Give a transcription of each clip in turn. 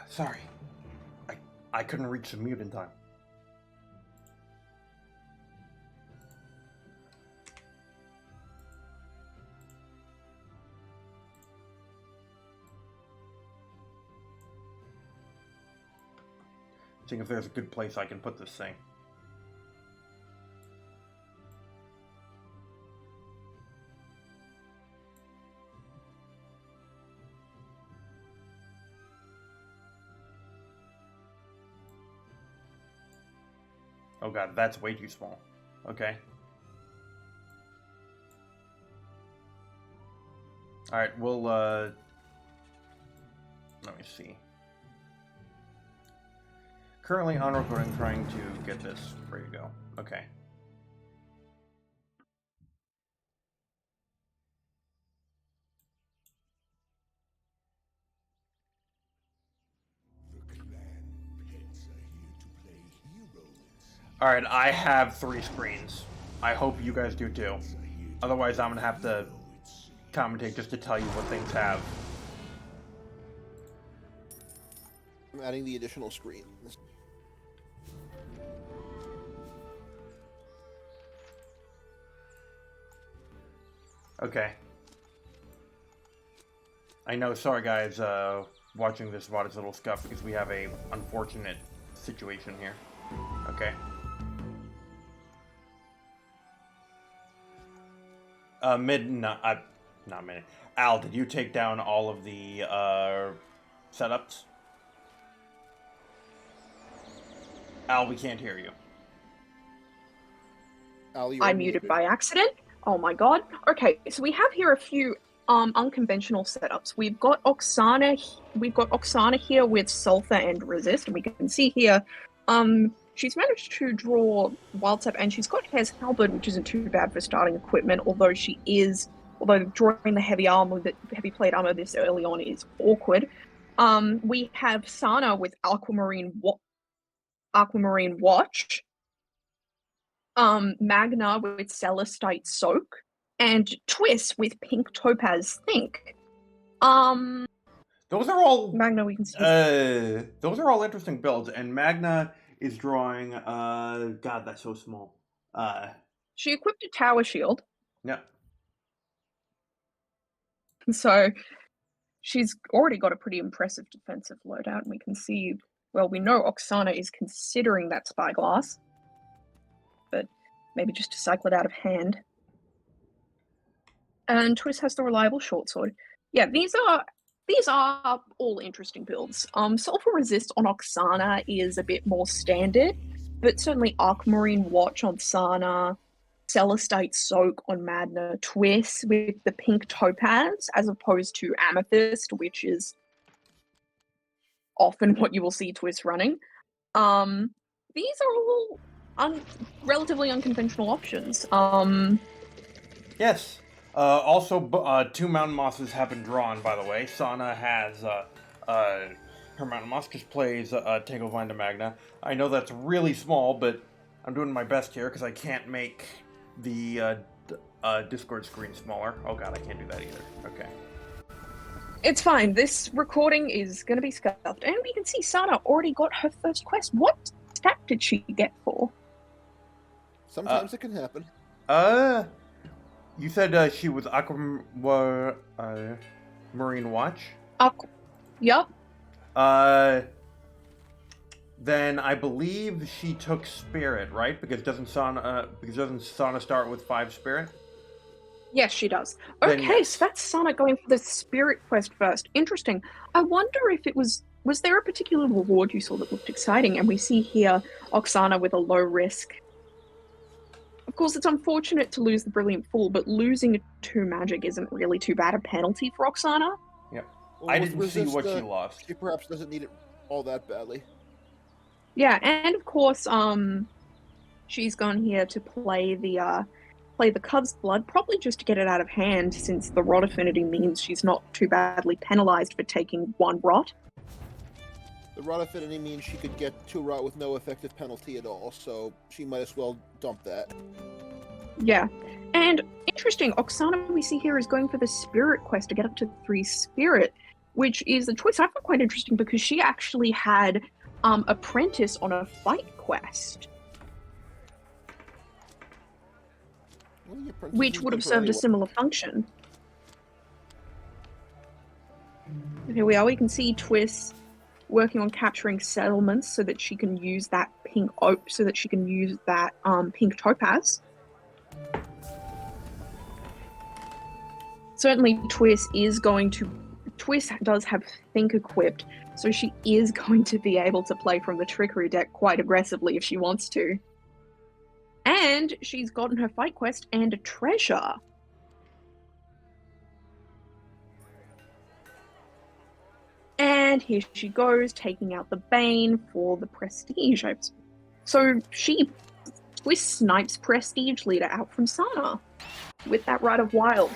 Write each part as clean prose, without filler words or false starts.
Sorry. I couldn't reach the mute in time. Seeing if there's a good place I can put this thing. Oh god, that's way too small. Okay. Alright, we'll, let me see. Currently on recording, trying to get this ready to go. Okay. Alright, I have 3 screens. I hope you guys do too. Otherwise, I'm gonna have to commentate just to tell you what things have. I'm adding the additional screens. Okay. I know, sorry guys, watching this about is a little scuffed because we have a unfortunate situation here. Okay. Not minute. Al, did you take down all of the, setups? Al, we can't hear you. Al, I muted by accident. Oh my god. Okay, so we have here a few unconventional setups. We've got Oksana here with Sulfur and Resist, and we can see here she's managed to draw Wild Step, and she's got Hair's Halberd, which isn't too bad for starting equipment, although drawing the heavy plate armor this early on is awkward. We have Sana with Aquamarine Watch, Magna with Celestite Soak, and Twist with Pink Topaz Think. Those are all Magna we can see. Those are all interesting builds, and Magna is drawing god, that's so small. She equipped a tower shield. Yeah. So she's already got a pretty impressive defensive loadout, and we can see, well, we know Oksana is considering that Spyglass, but maybe just to cycle it out of hand. And Twist has the reliable short sword. Yeah, these are all interesting builds. Sulfur Resist on Oksana is a bit more standard, but certainly Aquamarine Watch on Sana, Celestite Soak on Magna, Twist with the pink topaz as opposed to Amethyst, which is often what you will see Twist running. These are all relatively unconventional options. Yes. Also, 2 Mountain Mosses have been drawn, by the way. Sana has, her Mountain Moss just plays, Tanglevine to Magna. I know that's really small, but I'm doing my best here, because I can't make the, Discord screen smaller. Oh god, I can't do that either. Okay. It's fine. This recording is going to be scuffed. And we can see Sana already got her first quest. What stat did she get for? Sometimes it can happen. You said she was Marine Watch? Yep. Then I believe she took Spirit, right? Because doesn't Sana start with 5 Spirit? Yes, she does. Then Okay, yes. so that's Sana going for the Spirit quest first. Interesting. I wonder if it was there a particular reward you saw that looked exciting? And we see here Oksana with a low risk. Of course, it's unfortunate to lose the Brilliant Fool, but losing a 2 magic isn't really too bad a penalty for Oksana. Yeah. Well, I with didn't see Resist, what she lost. She perhaps doesn't need it all that badly. Yeah, and of course, she's gone here to play the Cub's Blood, probably just to get it out of hand, since the Rot Affinity means she's not too badly penalized for taking 1 Rot. The Rot Affinity means she could get 2 Rot with no effective penalty at all, so she might as well dump that. Yeah, and interesting, Oksana we see here is going for the Spirit quest to get up to 3 Spirit. which is a choice I find quite interesting because she actually had Apprentice on a fight quest, Well, the apprentice which is would have good for served a anyone. similar function. Here we are. We can see Twist working on capturing settlements so that she can use that pink pink topaz. Certainly, Twist does have Think equipped, so she is going to be able to play from the Trickery deck quite aggressively if she wants to. And she's gotten her fight quest and a treasure. And here she goes, taking out the Bane for the Prestige. So Twist snipes Prestige leader out from Sana with that Rite of Wild.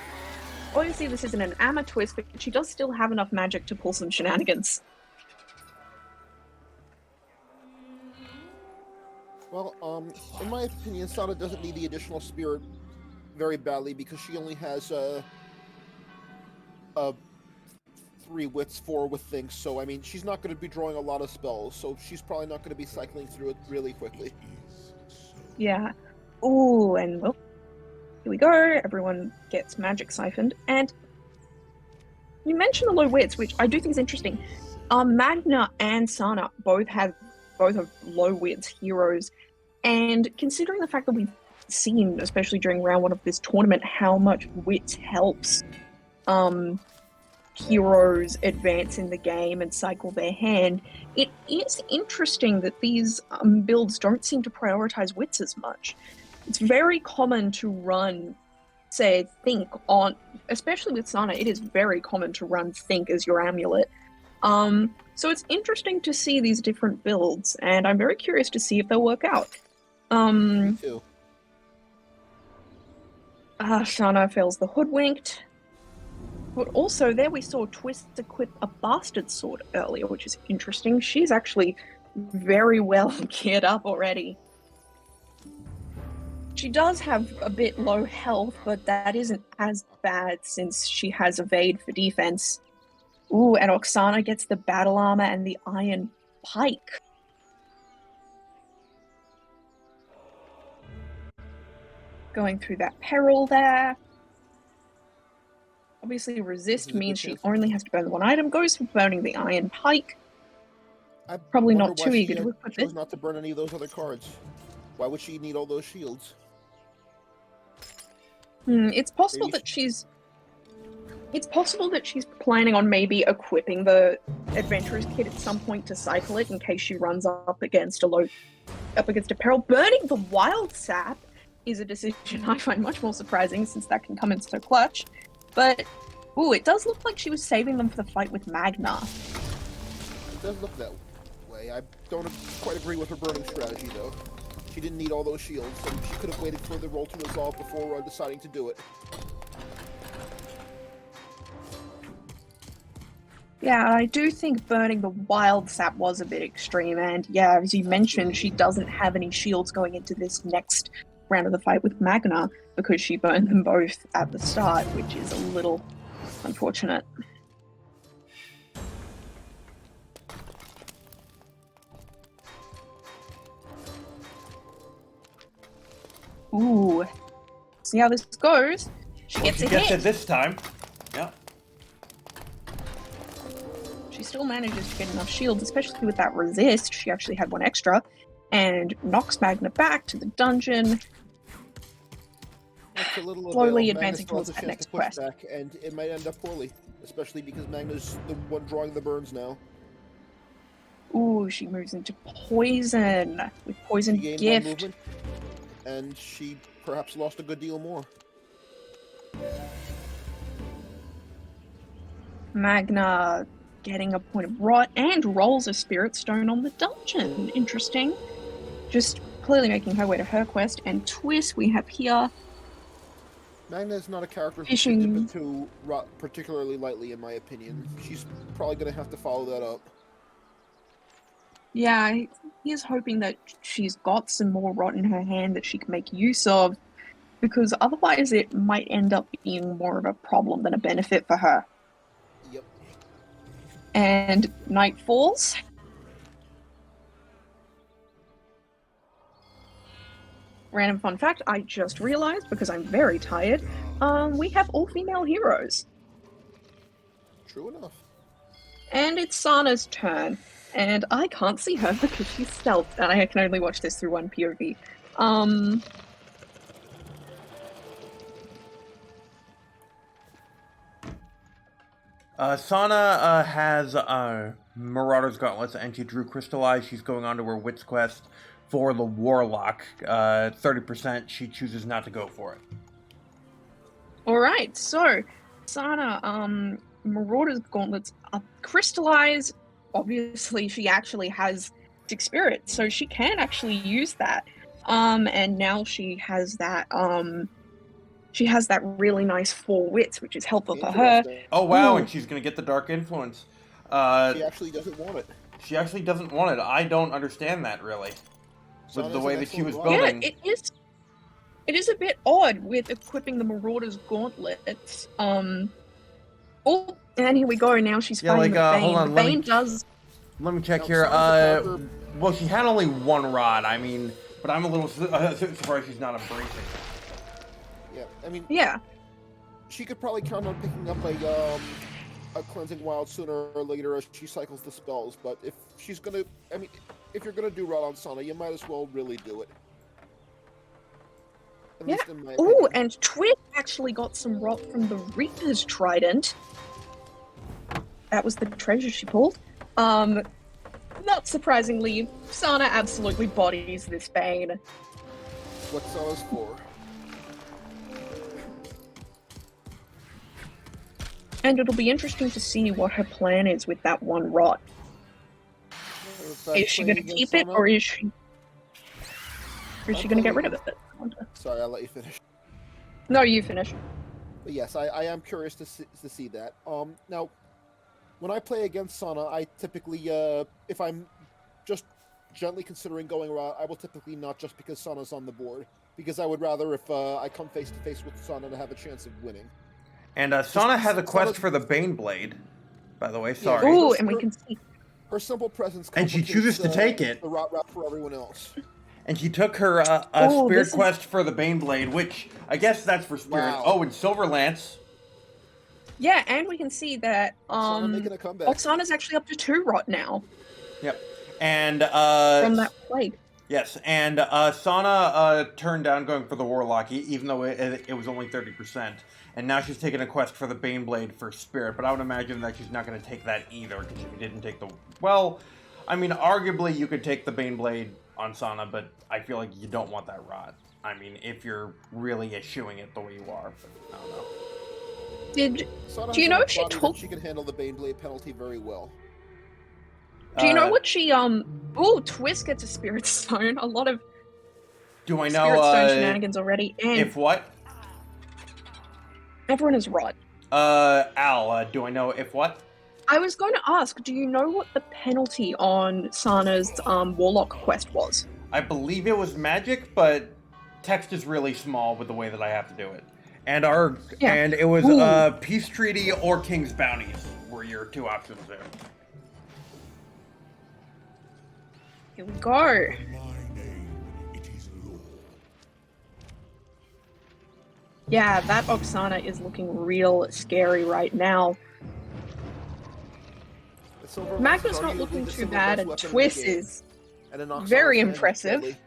Obviously, this isn't an Amma Twist, but she does still have enough magic to pull some shenanigans. Well, in my opinion, Sana doesn't need the additional spirit very badly because she only has 3 wits, 4 with things. So I mean, she's not going to be drawing a lot of spells. So she's probably not going to be cycling through it really quickly. Yeah. Ooh, and well, here we go. Everyone gets magic siphoned, and you mentioned the low wits, which I do think is interesting. Magna and Sana both are low wits heroes, and considering the fact that we've seen, especially during round 1 of this tournament, how much wits helps heroes advance in the game and cycle their hand, it is interesting that these builds don't seem to prioritize wits as much. It's very common to run, say, Think on, especially with Sana, it is very common to run Think as your amulet. So it's interesting to see these different builds, and I'm very curious to see if they'll work out. Me too. Sana fails the Hoodwinked. But also, there we saw Twist equip a Bastard Sword earlier, which is interesting. She's actually very well geared up already. She does have a bit low health, but that isn't as bad since she has Evade for defense. Ooh, and Oksana gets the Battle Armor and the Iron Pike. Going through that peril there. Obviously, Resist means she only has to burn the 1 item. Goes for burning the Iron Pike. I Probably wonder not why too she eager to equip chose it. not to burn any of those other cards. Why would she need all those shields? It's possible that she's planning on maybe equipping the Adventurer's Kit at some point to cycle it in case she runs up against a peril. Burning the Wild Sap is a decision I find much more surprising since that can come in so clutch. But, ooh, it does look like she was saving them for the fight with Magna. It does look that way. I don't quite agree with her burning strategy, though. She didn't need all those shields, and she could have waited for the roll to resolve before deciding to do it. Yeah, I do think burning the Wild Sap was a bit extreme, and yeah, as you mentioned, she doesn't have any shields going into this next round of the fight with Magna because she burned them both at the start, which is a little unfortunate. Ooh, see how this goes. She gets a gets hit. it this time. Yeah. She still manages to get enough shields, especially with that resist. She actually had 1 extra, and knocks Magna back to the dungeon. It's a little Slowly avail. advancing Magna towards still has a that chance next to push quest. back, and it might end up poorly, especially because Magna's the one drawing the burns now. Ooh, she moves into poison with poison She gained 1 gift. movement, and she perhaps lost a good deal more. Magna getting a point of rot and rolls a spirit stone on the dungeon. Interesting. Just clearly making her way to her quest. And Twist we have here. Magna is not a character who Fishing. should dip into rot particularly lightly, in my opinion. She's probably going to have to follow that up. Yeah, he is hoping that she's got some more rot in her hand that she can make use of, because otherwise it might end up being more of a problem than a benefit for her. Yep. And night falls. Random fun fact, I just realized, because I'm very tired, we have all-female heroes. True enough. And it's Sana's turn. And I can't see her because she's stealthed, and I can only watch this through one POV. Sana has Marauder's Gauntlets, and she drew Crystallized. She's going on to her Wits quest for the Warlock. 30%, she chooses not to go for it. Alright, so, Sana, Marauder's Gauntlets crystallize. Obviously, she actually has 6 spirits, so she can actually use that. And now she has that, really nice 4 wits, which is helpful for her. Oh wow, Ooh. and she's gonna get the Dark Influence. She actually doesn't want it. She actually doesn't want it. I don't understand that, really. With the way that she was building. Yeah, it is a bit odd with equipping the Marauder's Gauntlets. Oh, and here we go. Now she's fighting the Bane. Hold on, the Bane does. Let me check Now, here. Sana's Well, she had only 1 rod. I mean, but I'm a little surprised she's not embracing. Yeah, I mean, Yeah. she could probably count on picking up a cleansing wild sooner or later as she cycles the spells. But if she's gonna, I mean, if you're gonna do rot on Sana, you might as well really do it. At least in my Oh, opinion. and Twig actually got some rot from the Reaper's Trident. That was the treasure she pulled. Not surprisingly, Sana absolutely bodies this Bane. What's Sana's for? And it'll be interesting to see what her plan is with that 1 rot. Is she going to keep it, or is she going to get rid of it? Sorry, I'll let you finish. No, you finish. But yes, I am curious to see that. Now, when I play against Sana, I typically, if I'm just gently considering going rot, I will typically not just because Sana's on the board, because I would rather if I come face to face with Sana to have a chance of winning. And Sana has a quest for the Baneblade, by the way. Sorry. Ooh, and we can see. Her simple presence. And she chooses to take it. The rot route for everyone else. And she took her Spirit quest for the Baneblade, which I guess that's for Spirit. Wow. Oh, and Silverlance. Yeah, and we can see that Sana making a comeback. Oksana's actually up to 2 rot now. Yep. And from that plague. Yes, and Sana turned down going for the Warlock, even though it was only 30%. And now she's taking a quest for the Baneblade for Spirit, but I would imagine that she's not going to take that either, because if you didn't take the... Well, I mean, arguably you could take the Baneblade on Sana, but I feel like you don't want that rot. I mean, if you're really eschewing it the way you are, but I don't know. Sana do you know if she took... She can handle the Baneblade penalty very well. Do you know what she, Ooh, Twist gets a Spirit Stone. A lot of do I know, Spirit Stone shenanigans already. And if what? Everyone is rot. Al, do I know if what? I was going to ask, do you know what the penalty on Sana's, Warlock quest was? I believe it was magic, but text is really small with the way that I have to do it. And and it was, Peace Treaty or King's Bounties were your 2 options there. Here we go. Yeah, that Oksana is looking real scary right now. Magna's not looking too bad, and Twist is very impressive.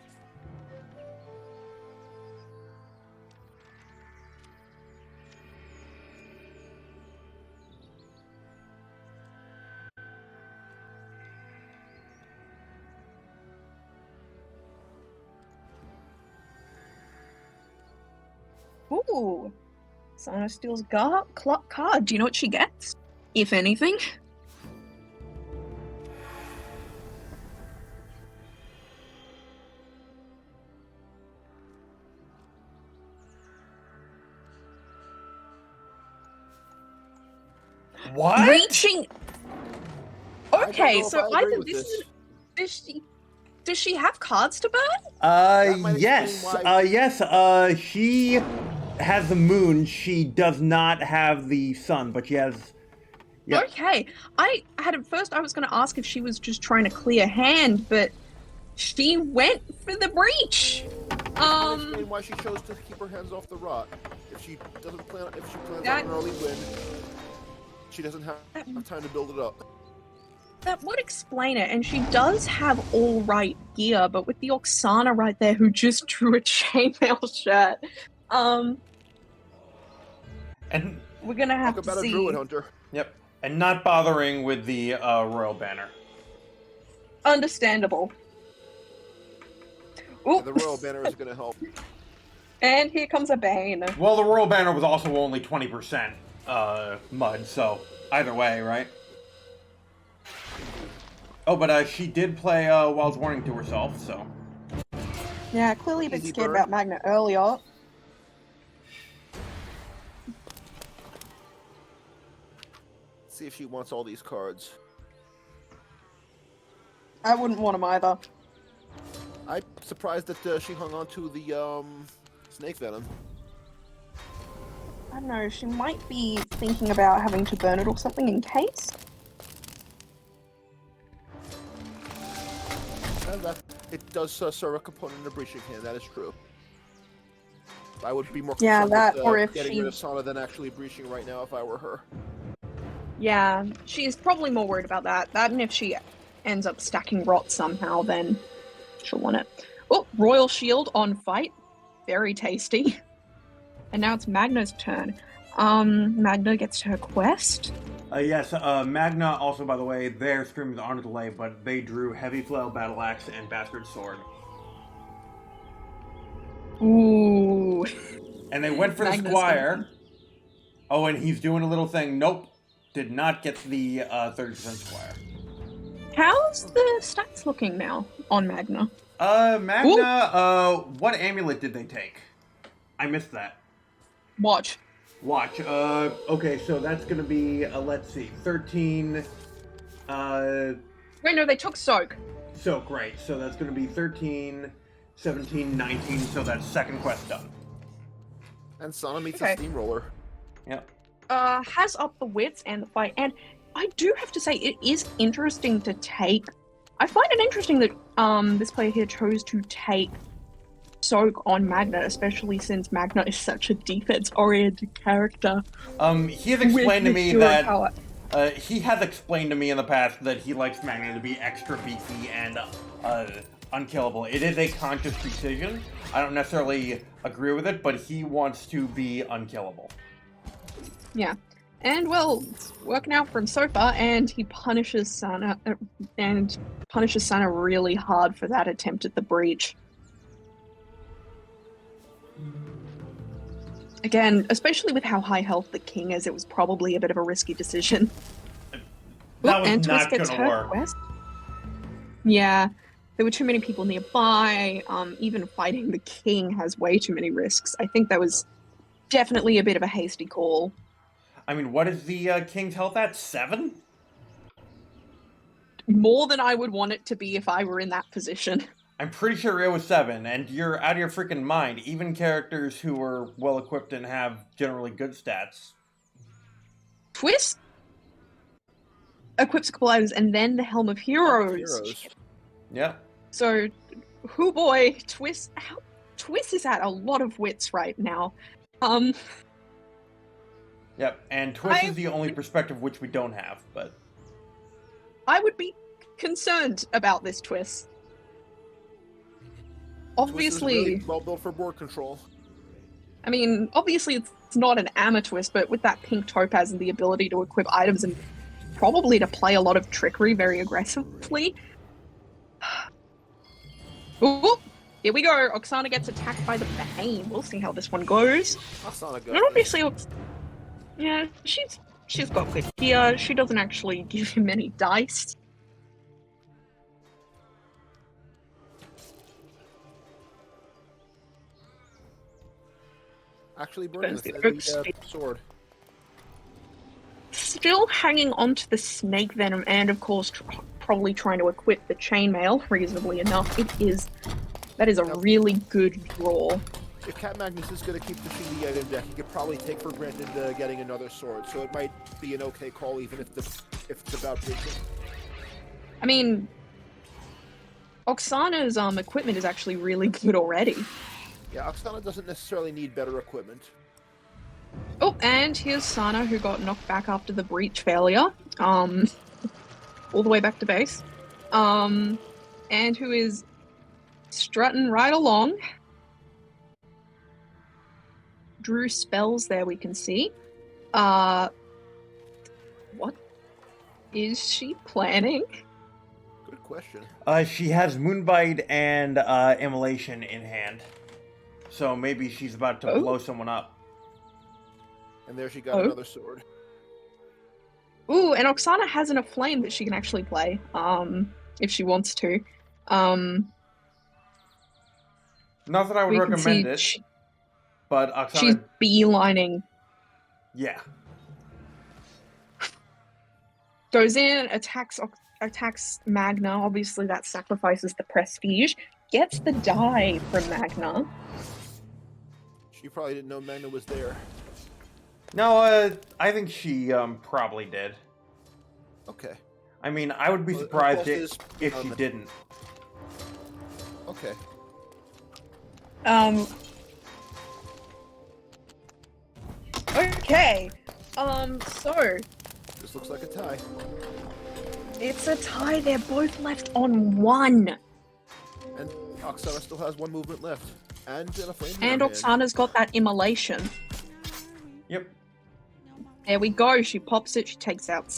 Ooh, Sana steals card. Do you know what she gets? If anything? What? Reaching. Okay, so I either does she have cards to burn? Yes. Yes. She has the moon. She does not have the sun, but she has. Yeah. Okay. I had at first I was going to ask if she was just trying to clear hand, but she went for the breach. I'll explain why she chose to keep her hands off the rot. If she plans on an early win, she doesn't have time to build it up. That would explain it, and she does have all right gear, but with the Oksana right there who just drew a chainmail shirt, And we're gonna have Talk to about see. a druid hunter. yep, and not bothering with the royal banner. Understandable. Yeah, the royal banner is going to help. And here comes a Bane. Well, the royal banner was also only 20% mud, so either way, right? Oh, but she did play Wild's Warning to herself, so. Yeah, clearly a bit Easy scared bird. about Magna earlier. See if she wants all these cards. I wouldn't want them either. I'm surprised that she hung on to the snake venom. I don't know, she might be thinking about having to burn it or something in case. And that it does serve a component in a breaching hand. That is true. I would be more concerned with or if getting she... rid of Sana than actually breaching right now if I were her. Yeah, she's probably more worried about that. That and if she ends up stacking rot somehow, then she'll want it. Oh, Royal Shield on fight. Very tasty. And now it's Magna's turn. Magna gets her quest. Yes, Magna also, by the way, their streams are on a delay, but they drew Heavy Flail, Battle Axe, and Bastard Sword. Ooh. And they went for the Magna's Squire. gonna- Oh, and he's doing a little thing. Nope. Did not get the 30% Squire. How's the stats looking now on Magna? Magna, what amulet did they take? I missed that. Watch. Watch. Okay, so that's gonna be, let's see, 13, Wait, no, they took Soak. so great. So that's gonna be 13, 17, 19, so that's second quest done. And Sana meets Okay. a steamroller. Yep. Has up the wits and the fight, and I do have to say it is interesting to take. I find it interesting that this player here chose to take Soak on Magna, especially since Magna is such a defense-oriented character. He has explained to with me hero that power. he has explained to me in the past that he likes Magna to be extra beefy and unkillable. It is a conscious decision. I don't necessarily agree with it, but he wants to be unkillable. Yeah. And well, it's working out for him so far, and he punishes Sana really hard for that attempt at the breach. Again, especially with how high health the king is, it was probably a bit of a risky decision. That Ooh, was and Twist not gets gonna her work. quest. Yeah, there were too many people nearby. Even fighting the king has way too many risks. I think that was definitely a bit of a hasty call. I mean, what is the king's health at? 7? More than I would want it to be if I were in that position. I'm pretty sure it was 7, and you're out of your freaking mind. Even characters who are well equipped and have generally good stats. Twist equips a couple items, and then the Helm of Heroes. Yeah. So, hoo boy, Twist is at a lot of wits right now. Yep, and Twist is the only perspective which we don't have, but... I would be concerned about this Twist. Obviously, Twist is really well built for board control. I mean, obviously it's not an Amma Twist, but with that pink topaz and the ability to equip items and probably to play a lot of trickery very aggressively. Ooh, here we go. Oksana gets attacked by the Bane. We'll see how this one goes. Oksana goes. And obviously, yeah, she's got good gear. She doesn't actually give him any dice. Actually burning Burns the the sword. Still hanging on to the snake venom, and of course, probably trying to equip the chainmail. Reasonably enough, that is a really good draw. if Cat Magnus is going to keep pushing the item deck, he could probably take for granted getting another sword. So it might be an okay call, even if it's about breaching. I mean, Oksana's equipment is actually really good already. Yeah, Oksana doesn't necessarily need better equipment. Oh, and here's Sana, who got knocked back after the breach failure. All the way back to base. And who is strutting right along. Drew spells there, we can see. What is she planning? Good question. She has Moonbite and Immolation in hand. So maybe she's about to blow someone up. And there she got another sword. Ooh, and Oksana has a flame that she can actually play, if she wants to. Not that I would recommend it, but Oksana... She's beelining. Yeah. Goes in, attacks Magna. Obviously, that sacrifices the prestige. Gets the die from Magna. She probably didn't know Magna was there. No, I think she probably did. Okay. I mean, I would be surprised if she didn't. Okay. Okay. So... This looks like a tie. It's a tie. They're both left on 1. And Oksana still has 1 movement left. And a flame. And Oksana's got that immolation. Yep. There we go. She pops it. She takes out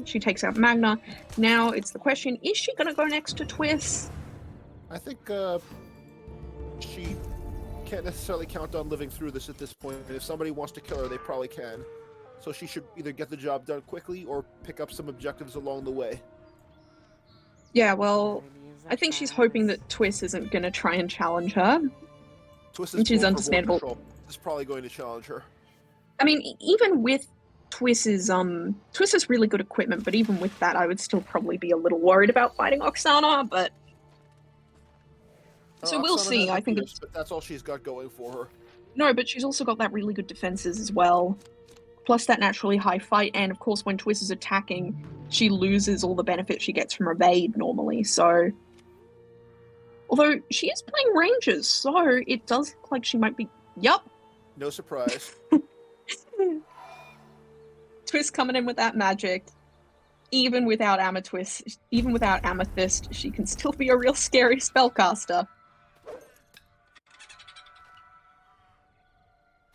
she takes out Magna. Now it's the question: is she gonna go next to Twist? I think she can't necessarily count on living through this at this point. And if somebody wants to kill her, they probably can. So she should either get the job done quickly or pick up some objectives along the way. Yeah, well, I think she's hoping that Twist isn't gonna try and challenge her. Twist which is understandable. Is probably going to challenge her. I mean, even with Twist's really good equipment, but even with that, I would still probably be a little worried about fighting Oksana, but... So we'll see. I think it's... But that's all she's got going for her. No, but she's also got that really good defenses as well. Plus that naturally high fight, and of course when Twist is attacking, she loses all the benefit she gets from evade normally, so... Although, she is playing Rangers, so it does look like she might be... Yup! No surprise. Twist coming in with that magic. Even without Amethyst, she can still be a real scary spellcaster.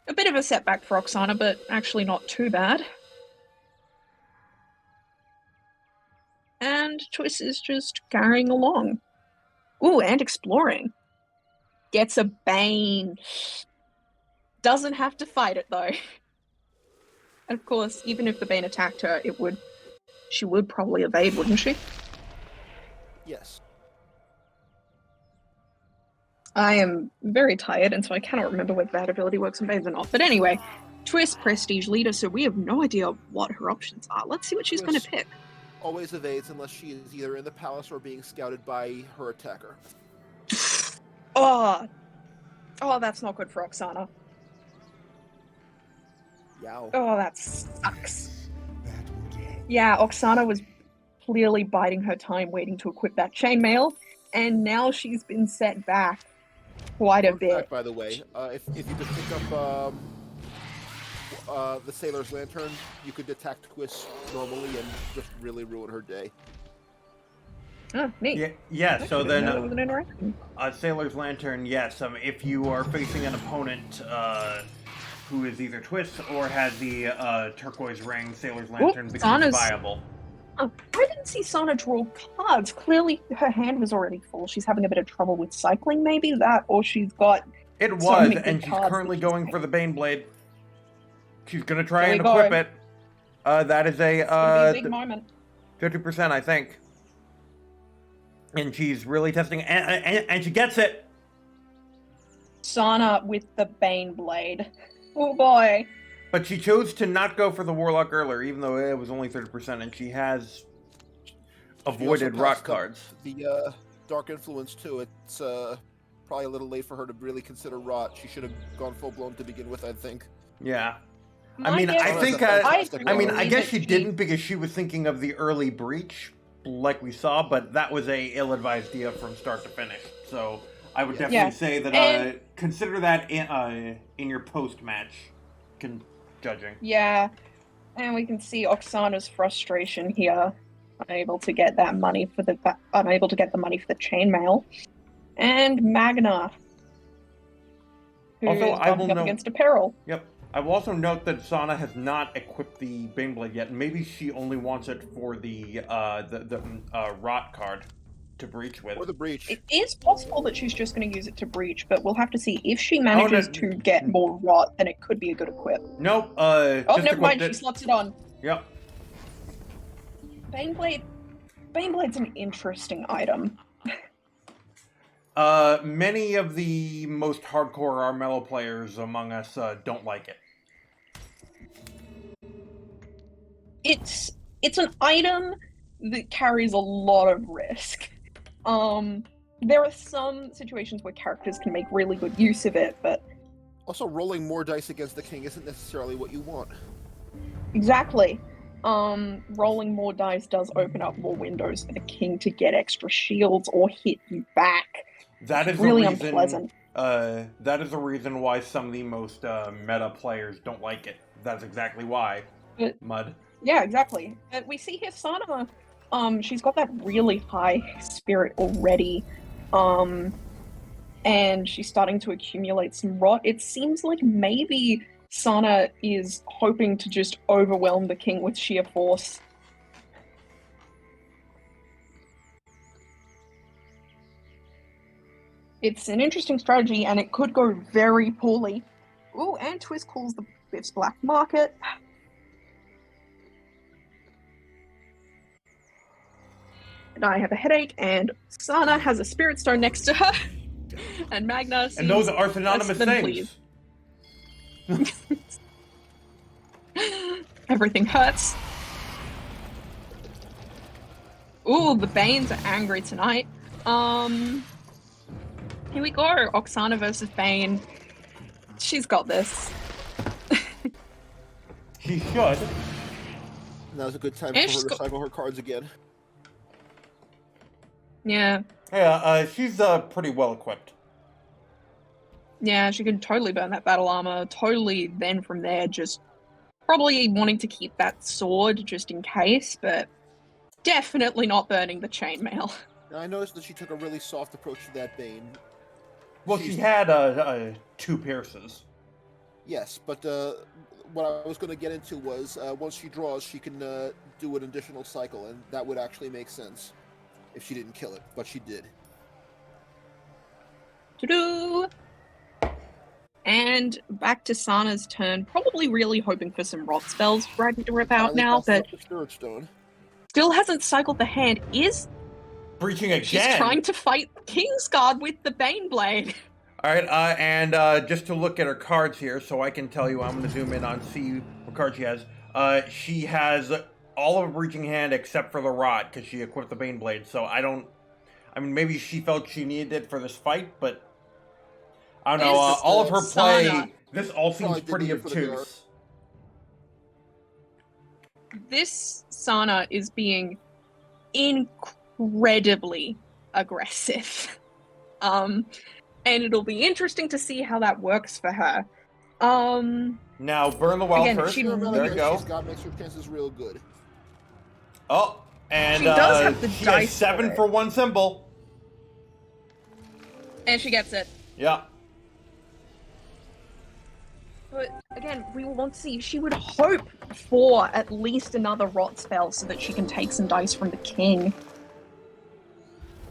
A bit of a setback for Oksana, but actually not too bad. And Twist is just carrying along. Ooh, and exploring. Gets a Bane. Doesn't have to fight it, though. And of course, even if the Bane attacked her, she would probably evade, wouldn't she? Yes. I am very tired, and so I cannot remember whether that ability works on Banes or not. But anyway, Twist, Prestige Leader, so we have no idea what her options are. Let's see what she's going to pick. Always evades unless she is either in the palace or being scouted by her attacker. Oh, that's not good for Oksana. Yow. Oh, that sucks. Yeah, Oksana was clearly biding her time waiting to equip that chainmail, and now she's been set back quite a bit. Fact, by the way, if you could pick up the Sailor's Lantern, you could attack Twist normally and just really ruin her day. Oh, neat. Yeah. So then, that was an interaction. Sailor's Lantern. Yes. If you are facing an opponent who is either Twist or has the turquoise ring, Sailor's Lantern becomes viable. Oh, I didn't see Sana draw cards. Clearly, her hand was already full. She's having a bit of trouble with cycling, maybe that, or she's got. It was, and she's currently going for the Baneblade. She's gonna try and equip it. That is a big moment. 50%, I think. And she's really testing, and she gets it. Sana with the Baneblade. Oh boy. But she chose to not go for the Warlock earlier, even though it was only 30%, and she has avoided rock cards. The Dark Influence too. It's probably a little late for her to really consider rot. She should have gone full blown to begin with, I think. Yeah. My I mean, guess I is- think. I guess she didn't because she was thinking of the early breach, like we saw. But that was a ill-advised idea from start to finish. So I would definitely say that And- consider that in your post-match judging. Yeah, and we can see Oksana's frustration here, unable to get the money for the chainmail, and Magna, who Also, is I will bumping up note- against a peril. Yep. I will also note that Sana has not equipped the Baneblade yet. Maybe she only wants it for the rot card to breach with. Or the breach. It is possible that she's just going to use it to breach, but we'll have to see. If she manages to get more rot, then it could be a good equip. Nope. Oh, just never mind. equipped She slots it on. Yep. Baneblade's an interesting item. Many of the most hardcore Armello players among us don't like it. It's an item that carries a lot of risk. There are some situations where characters can make really good use of it, but Also, rolling more dice against the king isn't necessarily what you want. exactly. Rolling more dice does open up more windows for the king to get extra shields or hit you back. That is Really the reason, unpleasant. That is the reason why some of the most meta players don't like it. That's exactly why. Mud. Yeah, exactly. And we see here Sana, she's got that really high spirit already. And she's starting to accumulate some rot. It seems like maybe Sana is hoping to just overwhelm the king with sheer force. It's an interesting strategy, and it could go very poorly. Ooh, and Twist calls the Biff's black market. And I have a headache, and Sana has a spirit stone next to her. And Magna seems And those are synonymous less than things. Everything hurts. Ooh, the Banes are angry tonight. Here we go. Oksana versus Bane. She's got this. She should. Now's a good time And for she's her to got- cycle her cards again. Yeah. Yeah, she's pretty well equipped. Yeah, she could totally burn that battle armor. Totally then from there just probably wanting to keep that sword just in case, but definitely not burning the chainmail. Now, I noticed that she took a really soft approach to that Bane. Well, she had 2 pierces. Yes, but what I was going to get into was once she draws, she can do an additional cycle, and that would actually make sense if she didn't kill it, but she did. To-do! And back to Sana's turn, probably really hoping for some rot spells ready to rip out Finally now, busted but up the Spirit Stone. still hasn't cycled the hand. Breaching again. She's trying to fight Kingsguard with the Baneblade. Alright, and just to look at her cards here, so I can tell you, I'm going to zoom in on see what card she has. She has all of a breaching hand except for the rot, because she equipped the Baneblade, so I mean, maybe she felt she needed it for this fight, but I don't know, This is all of her play, Sana. this all seems Probably did pretty need it for the obtuse. This Sana is being incredibly aggressive. And it'll be interesting to see how that works for her. Now, burn the well Again, first. she- There Whatever you go. She's got makes her chances real good. Oh, and She does have the she dice has 7 for it. for 1 symbol. And she gets it. Yeah. But again, we will want to see. She would hope for at least another rot spell so that she can take some dice from the king.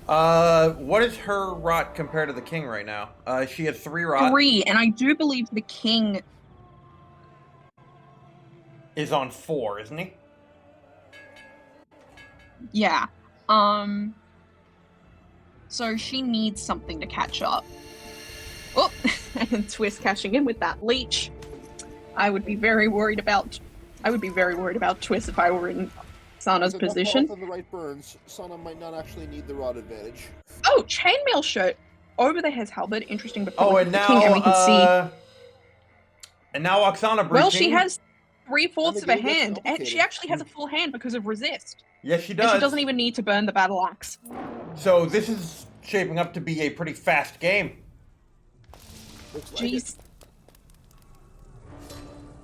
What is her rot compared to the king right now? She has 3 rot. 3, and I do believe the king. Is on 4, isn't he? Yeah. So she needs something to catch up. Oh, and Twist catching in with that leech. I would be very worried about Twist if I were in Sana's With enough position. health and the right burns, Sana might not actually need the rod advantage. Oh, chainmail shirt. over the Hair's Halberd. Interesting, but Oh, probably and the now, king, and we can see. And now Oksana breaching. Well, she has 3/4 of a game gets hand, and she complicated. actually has a full hand because of resist. Yes, she And does. she doesn't even need to burn the battle axe. So this is shaping up to be a pretty fast game. Looks like Jeez.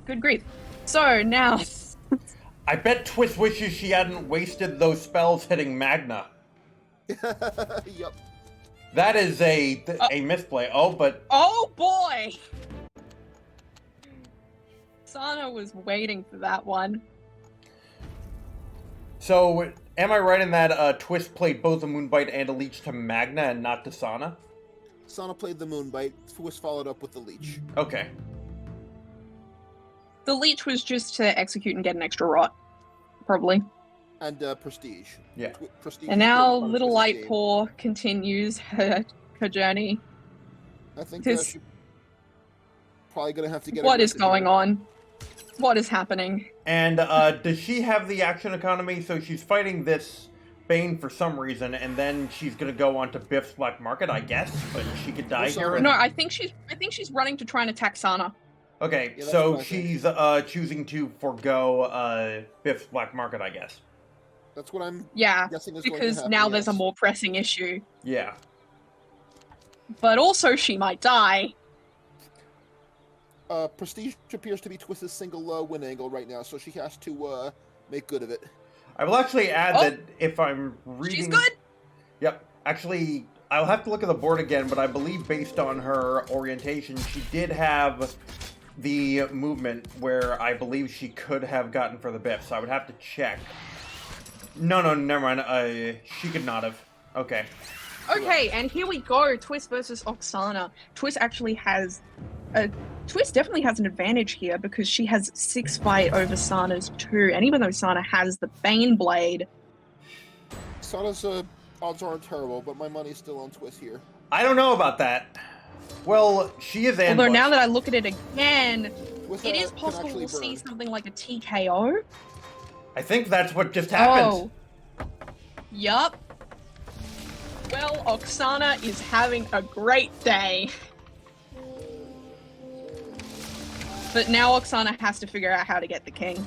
Good grief. So now, I bet Twist wishes she hadn't wasted those spells hitting Magna. it. Yep. That is a misplay. Oh, but oh boy! Sana was waiting for that one. so am I right in that Twist played both a Moonbite and a Leech to Magna and not to Sana? Sana played the Moonbite. Was followed up with the Leech. Okay. The leech was just to execute and get an extra rot, probably. And Prestige. Yeah. Prestige And is now good. little Prestige light game. paw continues her journey. I think Tis- she's probably gonna have to get. What is aggressive going here. on? What is happening? And does she have the action economy? So she's fighting this Bane for some reason, and then she's gonna go on to Biff's Black Market, I guess. But she could die here. and- No, I think she's running to try and attack Sana. Okay, Yeah, that's so what I think. she's choosing to forego Biff's Black Market, I guess. That's what I'm Yeah, guessing is going to because happen. now there's a yes. more pressing issue. Yeah. But also she might die. Prestige appears to be Twist's single win angle right now, so she has to make good of it. I will actually add Oh, that if I'm reading... She's good. Yep. Actually, I'll have to look at the board again, but I believe based on her orientation, she did have the movement where I believe she could have gotten for the Biff, so I would have to check. No, never mind. She could not have. Okay. Okay, and here we go. Twist versus Oksana. Twist definitely has an advantage here because she has 6 fight over Sana's 2, and even though Sana has the Bane Blade, Sana's odds aren't terrible, but my money's still on Twist here. I don't know about that. Well, she is ambushed. although now that I look at it again, Twist it is can possible actually we'll see burn. something like a TKO. I think that's what just happened. Oh. Yup. Well, Oksana is having a great day. But now Oksana has to figure out how to get the king.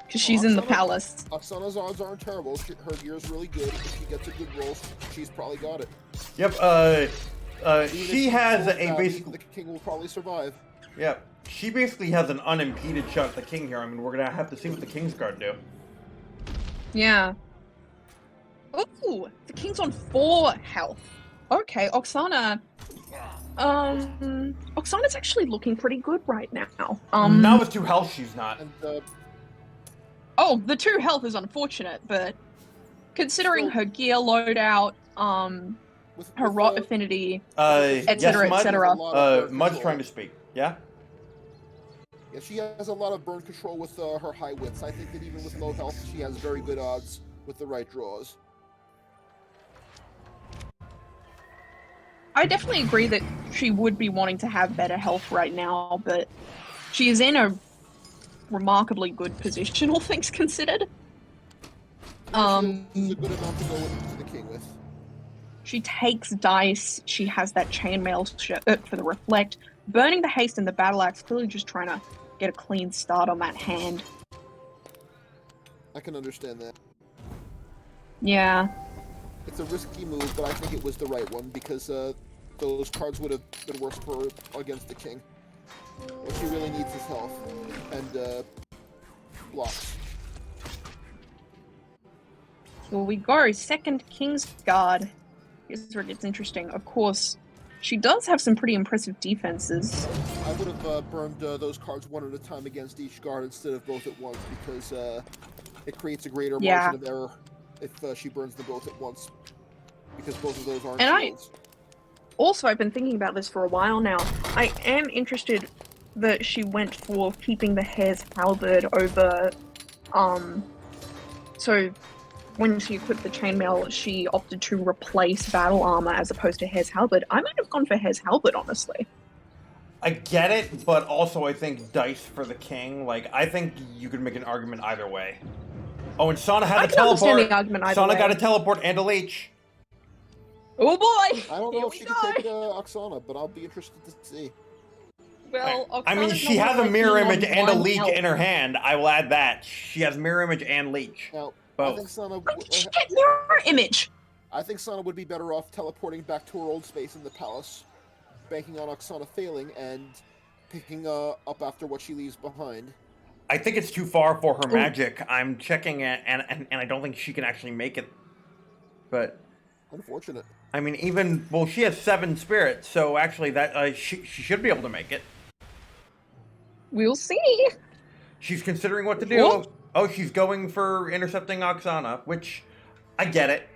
Because she's in the Oksana- palace. Oksana's odds aren't terrible. Her gear's really good. If she gets a good roll, she's probably got it. Yep, Even if she has pulls a down, basic... The king will probably survive. Yep. She basically has an unimpeded shot at the king here. I mean, we're gonna have to see what the King's Guard do. Yeah. Ooh, the king's on 4 health. Okay, Oksana. Oksana's actually looking pretty good right now. Not with 2 health, she's not. And Oh, the 2 health is unfortunate, but considering Still- her gear loadout, with her rot affinity, Yes, etc., Mud? etc. Mud's trying to speak. Yeah? Yeah, she has a lot of burn control with her high wits. I think that even with low health, she has very good odds with the right draws. I definitely agree that she would be wanting to have better health right now, but she is in a remarkably good position, all things considered. This is a good amount to go to the king with. She takes dice. She has that chainmail for the reflect. Burning the haste and the battle axe, clearly just trying to get a clean start on that hand. I can understand that. Yeah. It's a risky move, but I think it was the right one because those cards would have been worse for her against the king. What she really needs is health and blocks. Here we go. Second King's Guard. Here's where it gets interesting. Of course, she does have some pretty impressive defenses. I would have burned those cards one at a time against each guard instead of both at once because it creates a greater margin of error if she burns them both at once because both of those aren't shields. Also, I've been thinking about this for a while now. I am interested that she went for keeping the Hare's Halberd over, so when she equipped the chainmail, she opted to replace battle armor as opposed to Hare's Halberd. I might have gone for Hare's Halberd, honestly. I get it, but also I think dice for the king. Like, I think you could make an argument either way. Oh, and Sana had I a can understand teleport. the argument either Sana way. got a teleport and a leech. Oh boy! I don't know Here if we she go. can take Oksana, but I'll be interested to see. Well, I mean, Oksana's she not has a gonna mirror let image you on and a one leech health. in her hand. I will add that. She has mirror image and leech. Now, Both. I think Sana. Where did she get mirror image? I think Sana would be better off teleporting back to her old space in the palace, banking on Oksana failing, and picking up after what she leaves behind. I think it's too far for her Ooh. magic. I'm checking it, and I don't think she can actually make it. But Unfortunate. I mean, she has 7 spirits, so actually that she should be able to make it. We'll see. She's considering what to do. What? Oh, she's going for intercepting Oksana, which I get it.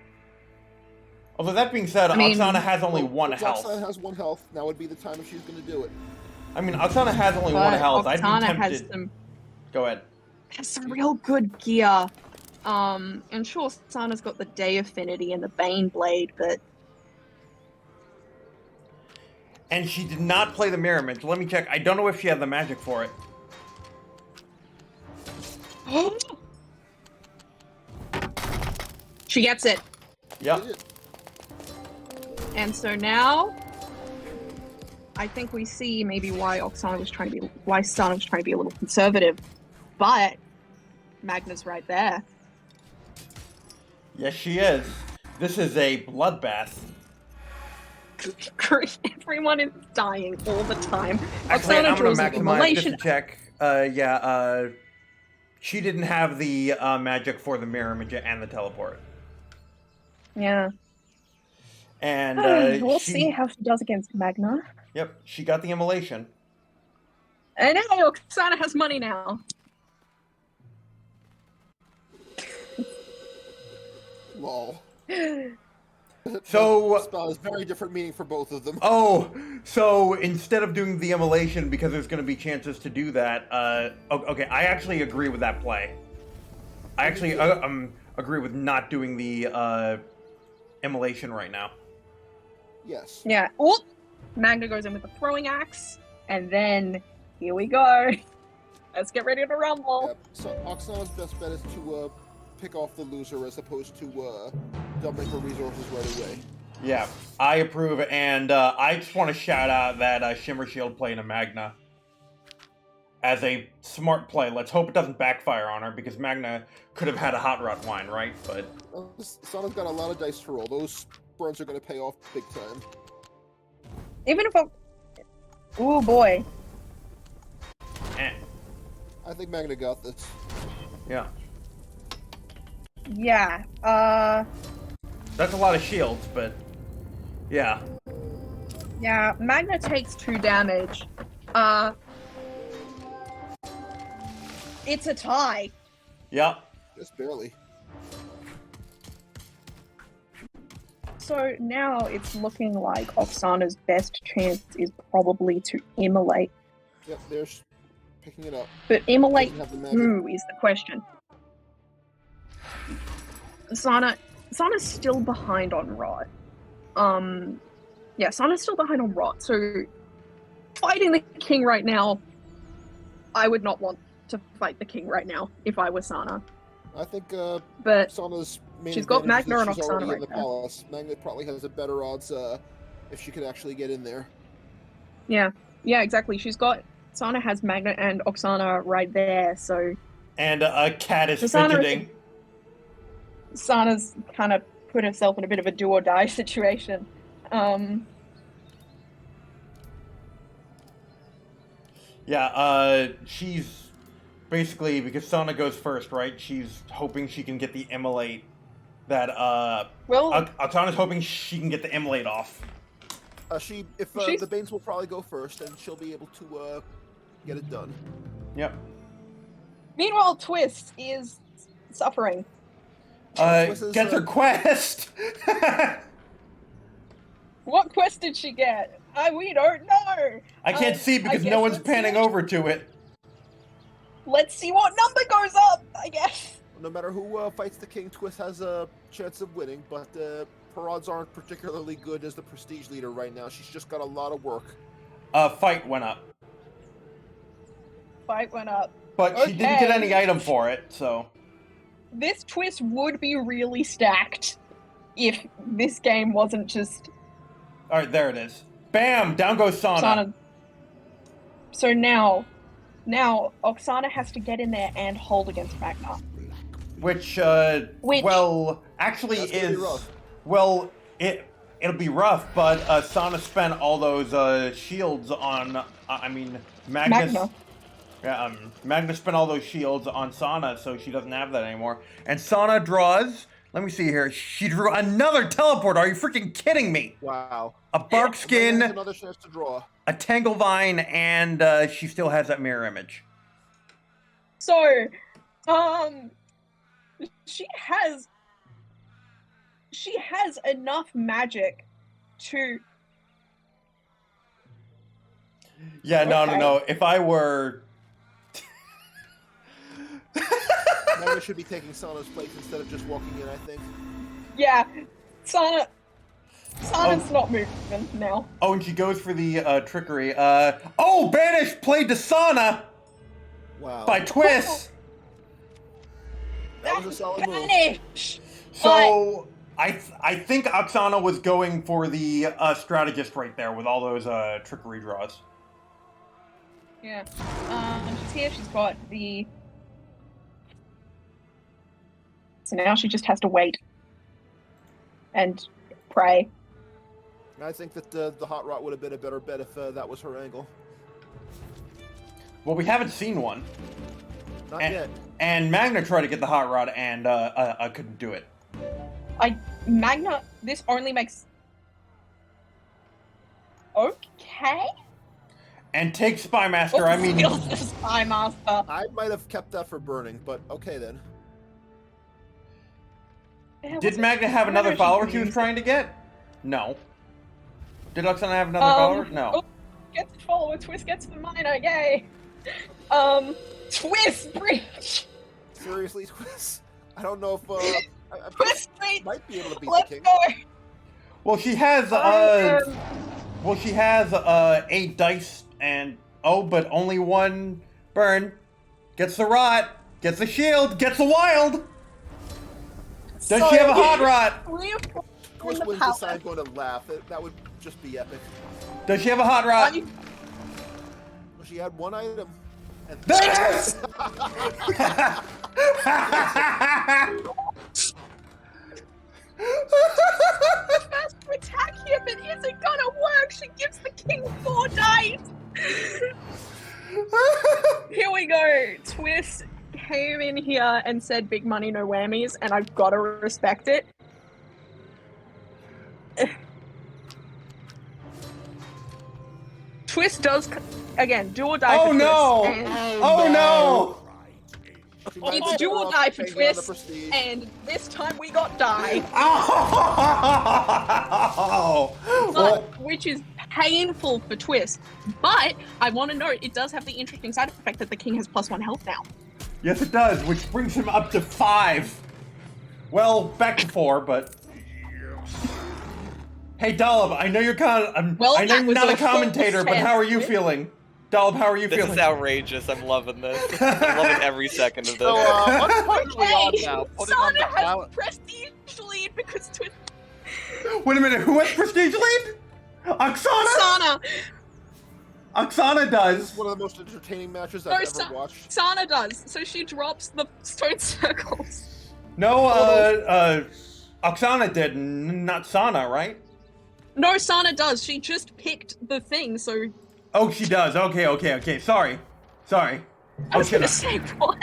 Although that being said, I mean, Oksana has only 1 Since health. Oksana has 1 health. Now would be the time if she's going to do it. I mean, Oksana has only 1 But health. I'd be Oksana tempted. Go ahead. has some real good gear. And sure, Sana's got the Day Affinity and the Bane Blade, but And she did not play the mirror image. Let me check. I don't know if she had the magic for it. she gets it. Yep. And so now, I think we see maybe why Sana was trying to be a little conservative, but Magna's right there. Yes, she is. This is a bloodbath. Everyone is dying all the time. Actually, Oksana I'm going draws to an maximize just immolation. to check. She didn't have the magic for the mirror image and the teleport. Yeah. And we'll see how she does against Magna. Yep, she got the immolation. And hey, Oksana has money now. Lol. So spell has very different meaning for both of them. Oh, so instead of doing the immolation, because there's going to be chances to do that, okay, I actually agree with that play. I actually agree with not doing the immolation right now. Yes. Yeah. Oh, Magna goes in with the throwing axe, and then here we go. Let's get ready to rumble. Yep. So Oksana's best bet is to pick off the loser as opposed to dumping her resources right away. Yeah, I approve, and I just want to shout out that Shimmer Shield play to Magna as a smart play. Let's hope it doesn't backfire on her, because Magna could have had a hot rod wine, right? But Sana's got a lot of dice to roll. Those burns are going to pay off big time. Even if oh boy. I think Magna got this. Yeah. Yeah. That's a lot of shields, but yeah. Yeah, Magna takes 2 damage. It's a tie. Yep. Just barely. So now it's looking like Oksana's best chance is probably to immolate. Yep, there's picking it up. But immolate Doesn't have the magic. who is the question. Sana's still behind on Rot. Yeah, Sana's still behind on Rot, so fighting the king right now, I would not want to fight the king right now if I were Sana. I think But Sana's main she's got advantage is Magna that and she's Oksana already right in the now. palace. Magna probably has a better odds if she could actually get in there. yeah, exactly. Sana has Magna and Oksana right there, so And a cat is So fidgeting. Sana's kind of put herself in a bit of a do or die situation. Yeah, she's basically, because Sana goes first, right? She's hoping she can get the immolate that, Well, Oksana's hoping she can get the immolate off. She's- The Banes will probably go first, and she'll be able to get it done. Yep. meanwhile, Twist is suffering. Twist is, Gets her quest! What quest did she get? We don't know. I can't see because guess no one's let's panning see. over to it. Let's see what number goes up, I guess. No matter who fights the king, Twist has a chance of winning, but her odds aren't particularly good as the prestige leader right now. She's just got a lot of work. Fight went up. Fight went up. But she didn't get Okay. any item for it, so... This Twist would be really stacked. if this game wasn't just All right, there it is. Bam! Down goes Sana. Oksana. So now Oksana has to get in there and hold against Magna. Which, Which- well, actually That's gonna be is... rough. Well, it'll be rough, but Sana spent all those shields on... Magnus... Magna. Yeah, Magnus spent all those shields on Sana, so she doesn't have that anymore. And Sana draws... Let me see here. She drew another teleport. Are you freaking kidding me? Wow. A bark Has skin, another chance to draw. a Tanglevine, and she still has that mirror image. So, she has enough magic to. Yeah, no. Okay. If I were... Magna should be taking Sana's place instead of just walking in, I think. Yeah, Sana's not moving now. Oh, and she goes for the trickery. Banish played to Sana Wow. by Twist. That was a solid move. Vanish! So I think Oksana was going for the strategist right there with all those trickery draws. Yeah. She's here. She's got the. So now she just has to wait and pray. I think that the hot rod would have been a better bet if that was her angle. Well, we haven't seen one. Not yet. And Magna tried to get the hot rod and I couldn't do it. Magna, this only makes. Okay. And take Spymaster. I mean, Skills of Spymaster. I might have kept that for burning, but okay then. did Magna have another follower she was trying to get? No. Did Oksana have another follower? No. Oh, gets the follower. Twist gets the minor. Yay. Twist breach. Seriously, Twist? I don't know if I Twist breach. might be able to beat Let's the king. go. Well, she has I am- 8 dice and but only one burn. Gets the rot. Gets the shield. Gets the wild. Does she have a hot rod? Twist wins this, I'm going to laugh. That would just be epic. Does she have a hot rod? Well, she had one item. And Yes! Has to attack him, but is it gonna work? She gives the king 4 dice. Here we go. Twist came in here and said big money, no whammies, and I've got to respect it. Twist does, again, do or die Oh for no! Twist. And Oh no! she might it's be do better or off die for taking on the Twist, prestige. and this time we got die. Oh! Well, Which is painful for Twist. But I want to note it does have the interesting side effect that the king has +1 health now. yes, it does, which brings him up to 5. Well, back to 4, but. Hey, Dollop, I know you're Well, I know that you're was not a a commentator, but how are you full feeling? Dollop, how are you This feeling? is outrageous. I'm loving this. I'm loving every second of this. So, what point are we on Okay, now? Putting on Sana the has clown. prestige lead because Twist. Wait a minute, who has prestige lead? Oksana? Sana! Oksana does. One of the most entertaining matches No, I've ever watched. Sana does. So she drops the stone circles. No, Oksana did, not Sana, right? No, Sana does. She just picked the thing, so Oh, she does. Okay. Sorry. I was Okay. gonna say, what?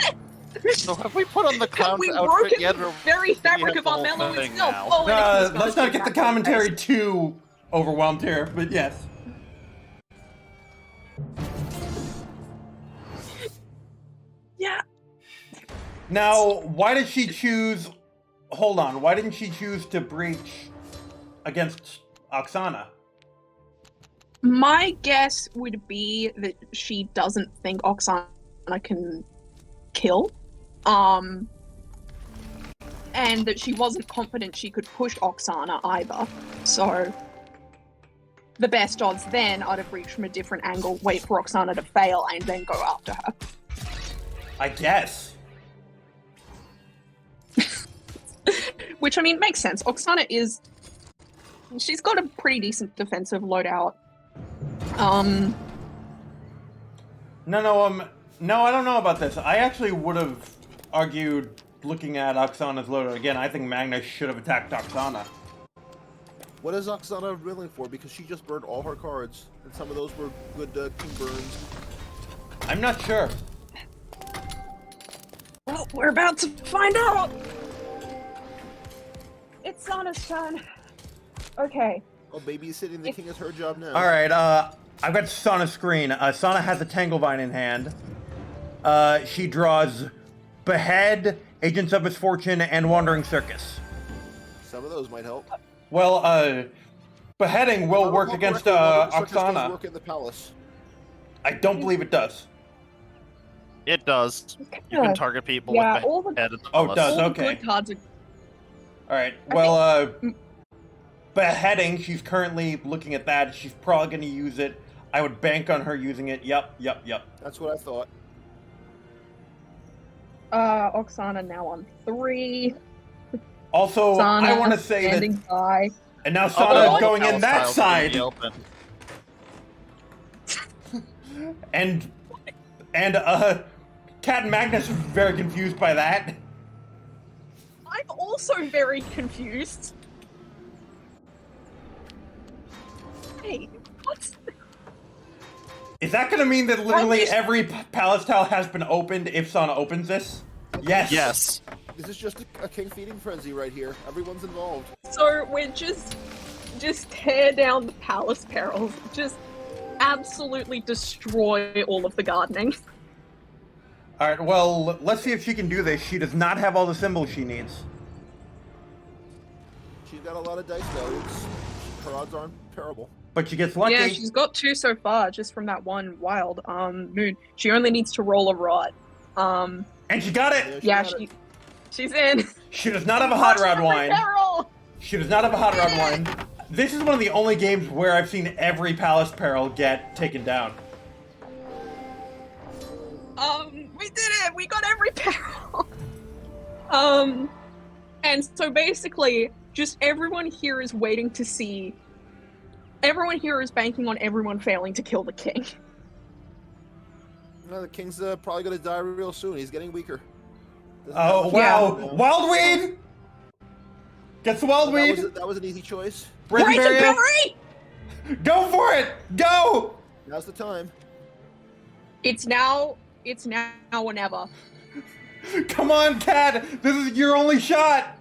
So have we put on the Have clown's we outfit broken yet, the or very do we fabric have of the whole Armello thing itself? now? Oh, and it's gonna Let's not be get the back. commentary too overwhelmed here, but yes. Yeah. Now, why did she choose... Hold on, why didn't she choose to breach against Oksana? My guess would be that she doesn't think Oksana can kill. And that she wasn't confident she could push Oksana either. So the best odds then are to breach from a different angle, wait for Oksana to fail, and then go after her. I guess. which I mean makes sense. Oksana she's got a pretty decent defensive loadout. No, I don't know about this. I actually would have argued, looking at Oksana's loadout again, I think Magna should have attacked Oksana. What is Oksana willing for? Because she just burned all her cards, and some of those were good king burns. I'm not sure. Well, we're about to find out. It's Sana's turn. Okay. Oh, babysitting the king is her job now. Alright, I've got Sana's screen. Sana has a Tanglevine in hand. She draws Behead, Agents of Misfortune, and Wandering Circus. Some of those might help. Well, Beheading will work against Oksana. Work in the palace. I don't believe it does. It does. You can target people Yeah, with all the the- head of the Oh, it palace. does. All okay. the good cards are Alright, well, Beheading, she's currently looking at that. She's probably going to use it. I would bank on her using it. Yep. That's what I thought. Oksana now on 3. Also, Sana I want to say that... standing by. And now Oh, Sana all is going the in that palace tiles are gonna side. be open. And Cat and Magnus are very confused by that. I'm also very confused. Hey, what's... Is that going to mean that literally just- every palace tile has been opened if Sana opens this? Yes. Yes. This is just a king feeding frenzy right here. Everyone's involved. So we're just tear down the palace perils. Just absolutely destroy all of the gardening. Alright, well, let's see if she can do this. She does not have all the symbols she needs. She's got a lot of dice though. Her odds aren't terrible. But she gets lucky. Yeah, she's got 2 so far, just from that one wild moon. She only needs to roll a rod. And she got it! Yeah, got it. she's in. She does not have a hot rod wine. Peril! She does not have a hot rod wine. This is one of the only games where I've seen every palace peril get taken down. We did it! We got every peril! And so basically, just everyone here is waiting to see... Everyone here is banking on everyone failing to kill the king. No, the king's probably gonna die real soon. He's getting weaker. Doesn't Oh, have much wow. to do now. Wildweed! Gets the wildweed! That was an easy choice. Brazen Brazen Barrier! Berry! Go for it! Go! Now's the time. It's now or never. Come on, Cat! This is your only shot!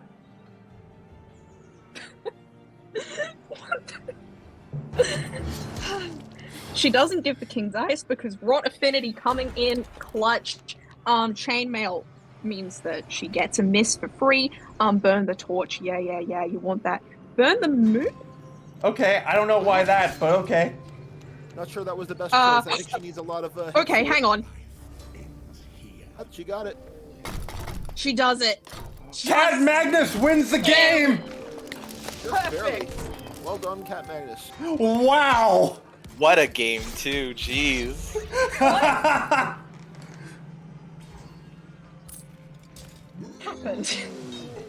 She doesn't give the king dice because Rot Affinity coming in clutch. Chainmail means that she gets a miss for free. Burn the torch. Yeah, you want that. Burn the moon? Okay, I don't know why that, but okay. Not sure that was the best choice. I think she needs a lot of. Okay, hang on. She got it. She does it. Cat Magnus wins the game! Just barely. Perfect. Well done, Cat Magnus. Wow! What a game, too. Jeez. Happened.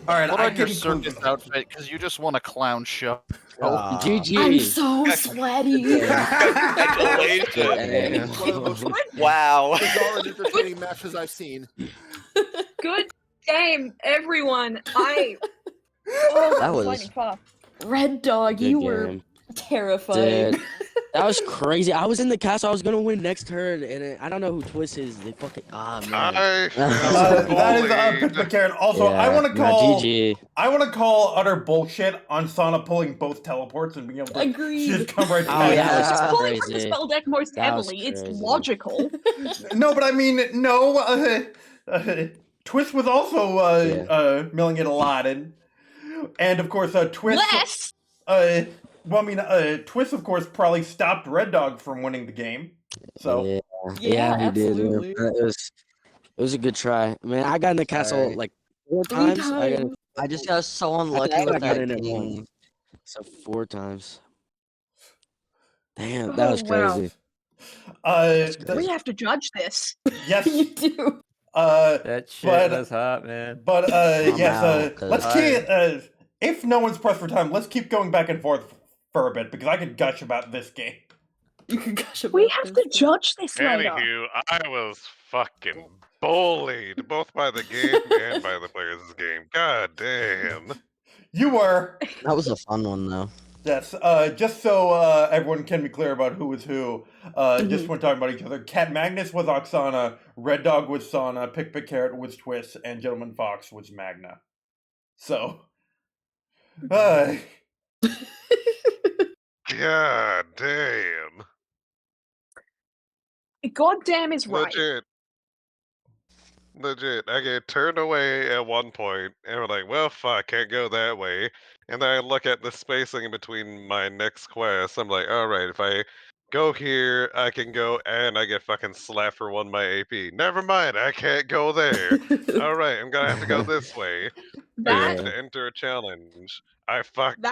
Alright, Put I on your can circus outfit, because you just want a clown show. GG. I'm so sweaty. Congratulations. One of the most Wow. bizarre and entertaining matches I've seen. Good game, everyone. Oh, That was- lightning fast. Red Dog, Good you were game. terrifying. Dude, that was crazy. I was in the castle. I was gonna win next turn, and I don't know who Twist is. They fucking man. that is Pittsburgh Karen. Also, I want to call. GG. I want to call utter bullshit on Sana pulling both teleports and being able to Agreed. just come right Oh, back. yeah, It's that's just pulling from the crazy. spell deck most That was heavily. It's crazy. logical. No, but I mean, no. Twist was also milling it a lot, and of course, Twist. Less. Well, I mean, Twist, of course, probably stopped Red Dog from winning the game. So, Yeah, he did. absolutely. It was a good try. Man, I got in the castle Alright. like 4 3 times. times. I just got so unlucky I with got that in it king. once. So 4 times. Damn, that was Oh, wow. crazy. We have to judge this. yes, You do. That shit but- was hot, man. But I'm yes, out, 'cause let's keep. If no one's pressed for time, let's keep going back and forth for a bit because I could gush about this game. You can gush about We have to this. judge this later. Anywho, I was fucking bullied both by the game and by the players' game. God damn. You were. That was a fun one though. Yes, just so everyone can be clear about who was who, just when talking about each other, Cat Magnus was Oksana, Red Dog was Sana, Pick Pick Carrot was Twist, and Gentleman Fox was Magna. So, God damn. Goddamn is right. Legit. I get turned away at one point, and we're like, well, fuck, can't go that way. And then I look at the spacing in between my next quest. I'm like, alright, if I go here, I can go, and I get fucking slapped for 1 my AP. Never mind, I can't go there. Alright, I'm gonna have to go this way. I have That to enter a challenge. that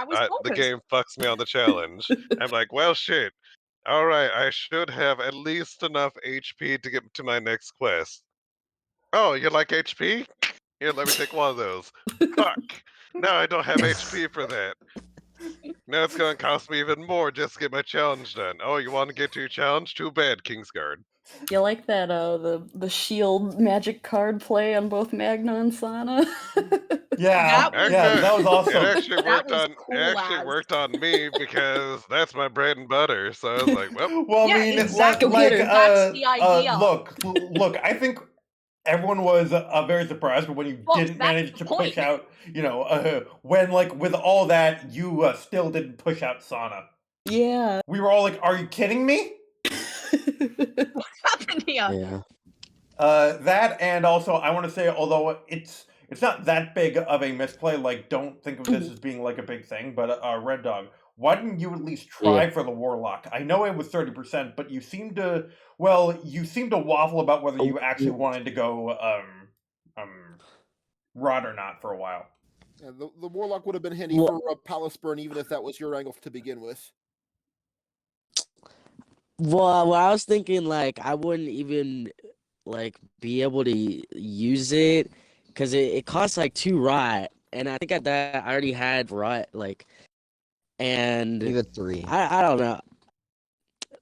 was The bonkers. game fucks me on the challenge. I'm like, well, shit. Alright, I should have at least enough HP to get to my next quest. Oh, you like HP? Here, let me take one of those. Fuck. Now I don't have HP for that. Now it's gonna cost me even more just to get my challenge done. Oh, you want to get to your challenge? Too bad, Kingsguard. You like that the shield magic card play on both Magna and Sana? yeah, That was- that was awesome. It actually That worked was on cool it actually as. worked on me because that's my bread and butter. So I was like, well, Well, Yeah, I mean, exactly. like, That's the idea. look, I think everyone was very surprised when you Well, didn't that's manage the to point. push out, when, like, with all that, you still didn't push out Sana. Yeah. We were all like, are you kidding me? What's happened here? Yeah. That, and also, I want to say, although it's not that big of a misplay, like, don't think of this as being, like, a big thing, but, Red Dog, why didn't you at least try for the Warlock? I know it was 30%, but you seem to waffle about whether you actually wanted to go, Rod or not for a while. Yeah, the Warlock would have been handy Well- for a Palace Burn, even if that was your angle to begin with. Well, I was thinking like I wouldn't even like be able to use it because it costs like 2 rot, and I think at that I already had rot and You got 3. I don't know.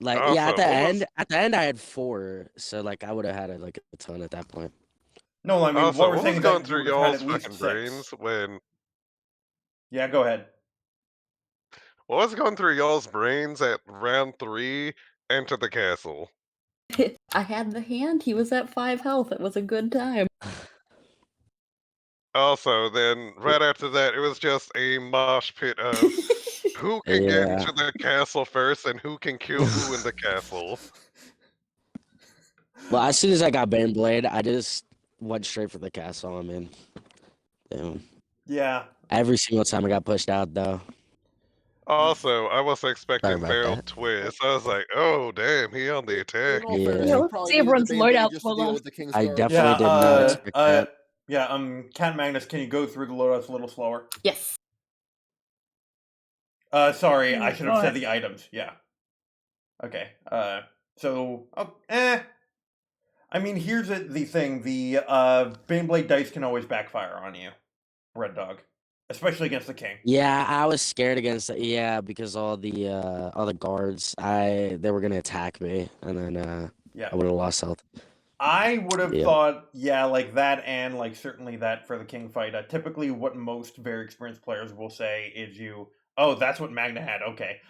Like Also, yeah, what was- at the end I had 4, so like I would have had like a ton at that point. No, I mean, also, what we're what saying was is going that through you would have had y'all's at least fucking 6. brains when Yeah, go ahead. what was going through y'all's brains at round 3? Enter the castle. I had the hand. He was at 5 health. It was a good time. Also, then right after that, it was just a mosh pit of who can get Yeah. into the castle first and who can kill who in the castle. Well, as soon as I got Baneblade, I just went straight for the castle. I'm in. Damn. Yeah. Every single time I got pushed out though. Also, I was Sorry expecting about Feral that. Twist. I was like, oh damn, he on the attack. In all Yeah. fairness, Yeah, you let's probably see needed the everyone's Beyblade loadout just for to deal the- with the King's I Guard. definitely did not expect that. Cat Magnus, can you go through the loadouts a little slower? Yes. Sorry, Oh, I should have said God. the items. Yeah. Okay. I mean, here's the thing: the Baneblade dice can always backfire on you, Red Dog, especially against the king. Yeah, I was scared against it. Yeah, because all the guards, they were gonna attack me, and then Yeah. I would have lost health. I would have Yeah. thought, yeah, like that, and like certainly that for the king fight. Typically, what most very experienced players will say is, "Oh, that's what Magna had." Okay,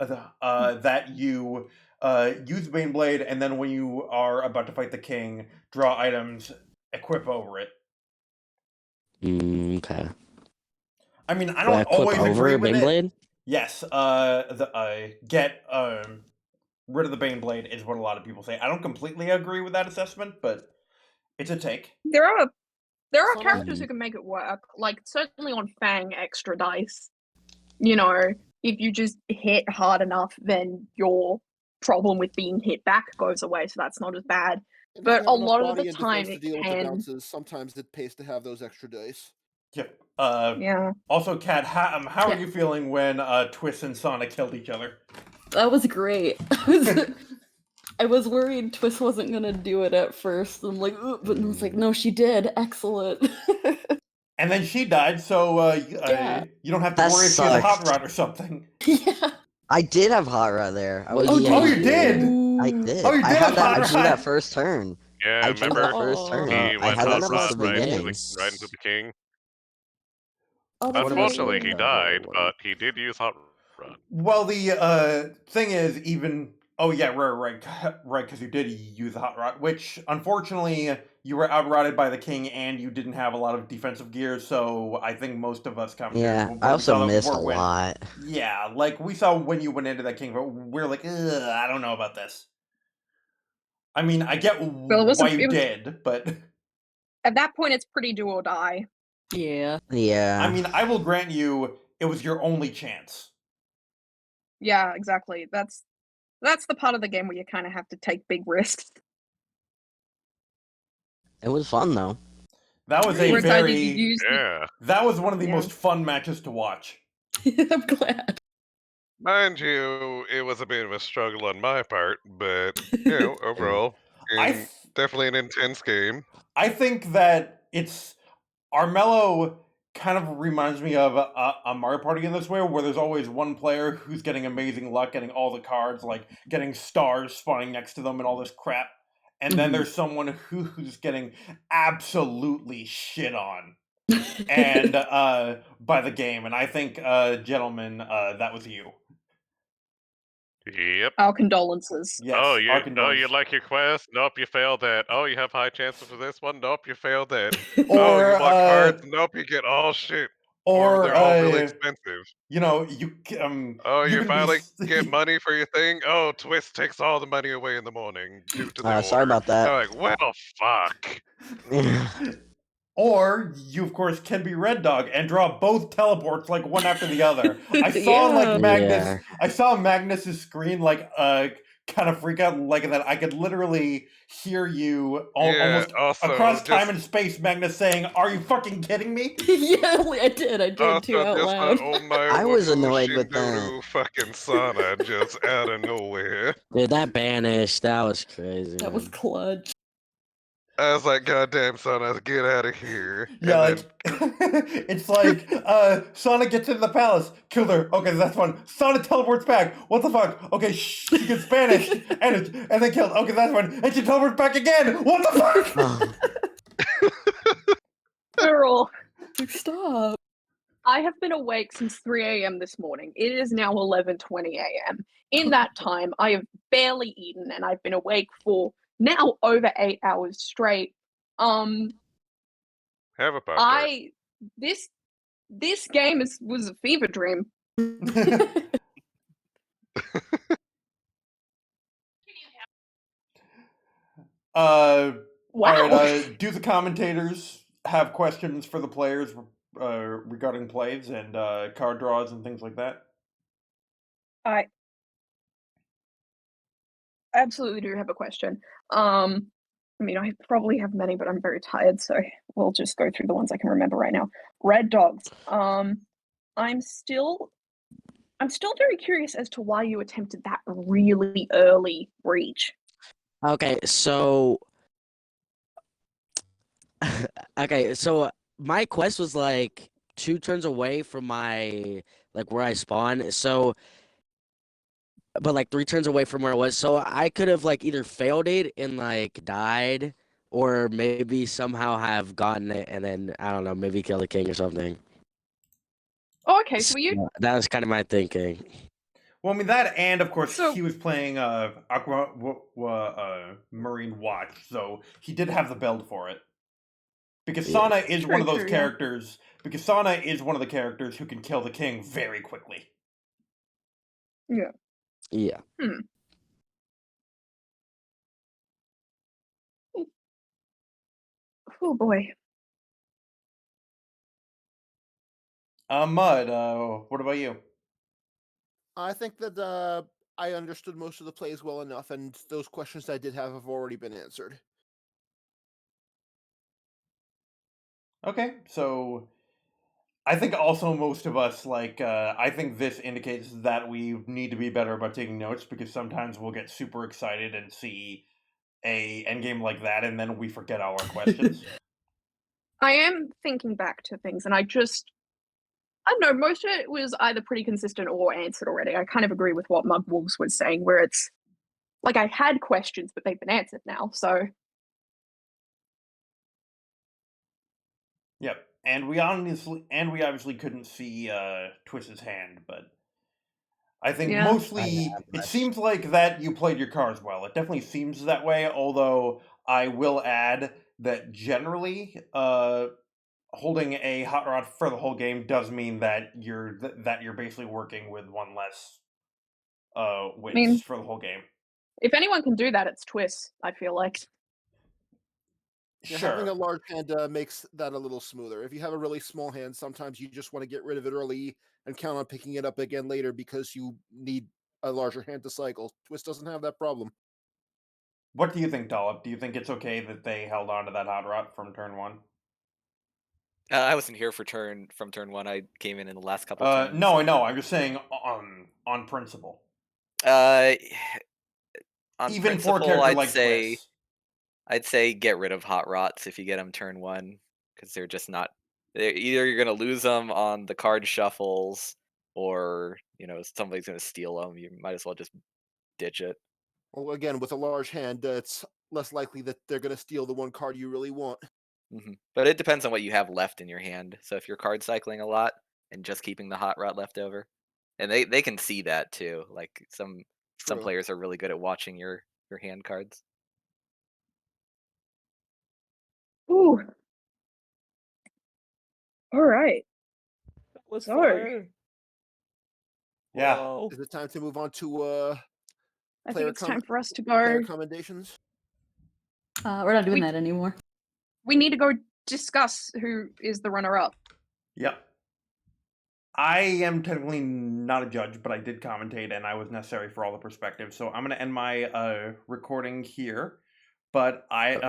that you use Baneblade, and then when you are about to fight the king, draw items, equip over it. Okay. I mean, I Do I don't equip always over agree a with it. Baneblade? Yes, get rid of the Baneblade is what a lot of people say. I don't completely agree with that assessment, but it's a take. There are Some- characters who can make it work. Like certainly on Fang, extra dice. You know, if you just hit hard enough, then your problem with being hit back goes away. So that's not as bad. And if But you have a enough lot of body the and time defense to it deal with the can- bounces, sometimes it pays to have those extra dice. Yep. Yeah. Also, Kat, how are Yeah. you feeling when Twist and Sonic killed each other? That was great. I was worried Twist wasn't gonna do it at first. I'm like, "Ugh," but I was like, no, she did. Excellent. And then she died, so Yeah. you don't have to That worry if she has a hot sucks. rod or something. Yeah. I did have hot rod there. I Well, was yeah, Oh, you you did? I Ooh. did. Oh, you I did had have that. hot I drew that rod. first turn. Yeah, I drew remember that first turn. he I went had hot that rod since the right into beginning. right into the king. Oh, that's right. Unfortunately, he Yeah. died, but he did use hot rod. Well, the thing is, even oh yeah, right, because you did use the hot rod, which unfortunately you were outrotted by the king, and you didn't have a lot of defensive gear. So I think most of us commentators, Yeah, when I we also saw that missed a war win, lot. yeah, like we saw when you went into that king, but we're like, ugh, I don't know about this. I mean, I get Well, why you did, but at that point, it's pretty do or die. Yeah. Yeah. I mean, I will grant you, it was your only chance. Yeah, exactly. That's the part of the game where you kind of have to take big risks. It was fun though. That was a Where it's either very you use the, Yeah. that was one of the Yeah. most fun matches to watch. I'm glad. Mind you, it was a bit of a struggle on my part, but you know, overall, I in, th- definitely an intense game. I think that it's Armello kind of reminds me of a Mario Party in this way, where there's always one player who's getting amazing luck, getting all the cards, like getting stars spawning next to them and all this crap, and then Mhm. there's someone who's getting absolutely shit on and by the game. And I think, gentlemen, that was you. Yep. our condolences. Yes. Oh, our you condolences. like your quest? Nope, you failed that. Oh, you have high chances for this one? Nope, you failed that. Oh, Or you want cards? Nope, you get all shit. Or or they're all really expensive. you know, Oh, you you can be finally get money for your thing? Oh, Twist takes all the money away in the morning due to the Sorry order. about that. I'm like, well, fuck. Or you, of course, can be Red Dog and draw both teleports like one after the other. I saw like Yeah. Magnus. Yeah. I saw Magnus's screen like kind of freak out like that. I could literally hear you Yeah, almost also, across time just and space. Magnus saying, "Are you fucking kidding me?" Yeah, I did too also out just loud. oh my I was woohoo annoyed with that. Shindoru fucking Sana just out of nowhere. Dude, that banished, that was crazy. That was man. clutch. I was like, goddamn Sana, get out of here. Yeah, And like it's like Sonic gets into the palace, killed her. Okay, that's fun. Sonic teleports back. What the fuck? Okay, she gets banished and then killed. Okay, that's fun. And she teleports back again. What the fuck? Oh, Girl, Stop. I have been awake since 3 a.m. this morning. It is now 11:20 a.m. In that time, I have barely eaten, and I've been awake for now over 8 hours straight. have a pop tart. This game was a fever dream. All Wow. right. Do the commentators have questions for the players regarding plays and card draws and things like that? I absolutely do have a question. I mean, I probably have many, but I'm very tired, so we'll just go through the ones I can remember right now. Red Dogs. I'm still very curious as to why you attempted that really early breach. Okay, so okay, so my quest was like 2 turns away from my like where I spawn. So but like 3 turns away from where it was. So I could have like either failed it and like died or maybe somehow have gotten it and then I don't know, maybe kill the king or something. Oh, okay, so you So that was kind of my thinking. Well, I mean that, and of course So- he was playing Marine Watch, so he did have the build for it. Because Yeah. Sana is one of those True, yeah. characters. Because Sana is one of the characters who can kill the king very quickly. Yeah. Oh boy. Mud. What about you? I think that I understood most of the plays well enough, and those questions I did have already been answered. Okay, so I think also most of us I think this indicates that we need to be better about taking notes, because sometimes we'll get super excited and see a endgame like that, and then we forget all our questions. I am thinking back to things, and I don't know, most of it was either pretty consistent or answered already. I kind of agree with what Mug Wolves was saying, where it's like I had questions, but they've been answered now. So Yep, and we obviously couldn't see Twist's hand, but I think yeah, mostly it seems like that you played your cards well. It definitely seems that way, although I will add that generally, holding a hot rod for the whole game does mean that you're basically working with one less I wits mean, for the whole game. if anyone can do that, it's Twist. I feel like. Yeah, Sure. having a large hand makes that a little smoother. If you have a really small hand, sometimes you just want to get rid of it early and count on picking it up again later because you need a larger hand to cycle. Twist doesn't have that problem. What do you think, Dollop? Do you think it's okay that they held on to that hot rod from turn one? I wasn't here for turn 1. I came in the last couple turns. No, I know. I'm just saying on principle. On Even for a principle, character like Twist. I'd say get rid of hot rots if you get them turn 1, because they're just not. Either you're gonna lose them on the card shuffles, or somebody's gonna steal them. You might as well just ditch it. Well, again, with a large hand, it's less likely that they're going to steal the one card you really want. But it depends on what you have left in your hand. So if you're card cycling a lot and just keeping the hot rod left over, and they can see that too. Like some True. players are really good at watching your hand cards. Ooh. All right. Was So- fire. Yeah. Whoa. Is it time to move on to I think Player it's time for us to player go. commendations? We're not doing We- that anymore. We need to go discuss who is the runner-up. Yep. I am technically not a judge, but I did commentate, and I was necessary for all the perspectives. So I'm going to end my recording here. But I